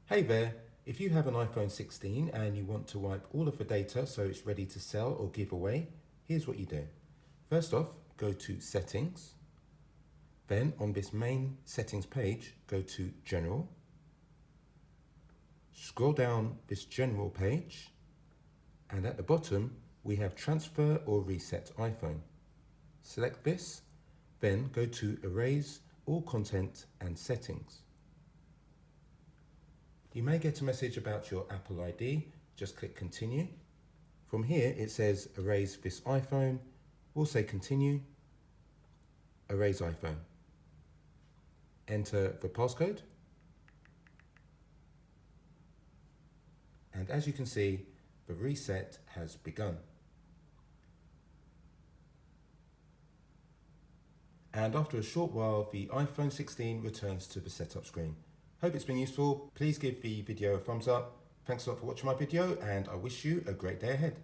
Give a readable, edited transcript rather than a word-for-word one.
Hey there, if you have an iPhone 16 and you want to wipe all of the data so it's ready to sell or give away, here's what you do. First off, go to Settings. Then on this main settings page, go to General. Scroll down this General page, and at the bottom we have Transfer or Reset iPhone. Select this, then go to Erase All Content and Settings. You may get a message about your Apple ID, just click Continue. From here it says Erase this iPhone, we'll say Continue, Erase iPhone. Enter the passcode, and as you can see, the reset has begun. And after a short while, the iPhone 16 returns to the setup screen. Hope it's been useful. Please give the video a thumbs up. Thanks a lot for watching my video, and I wish you a great day ahead.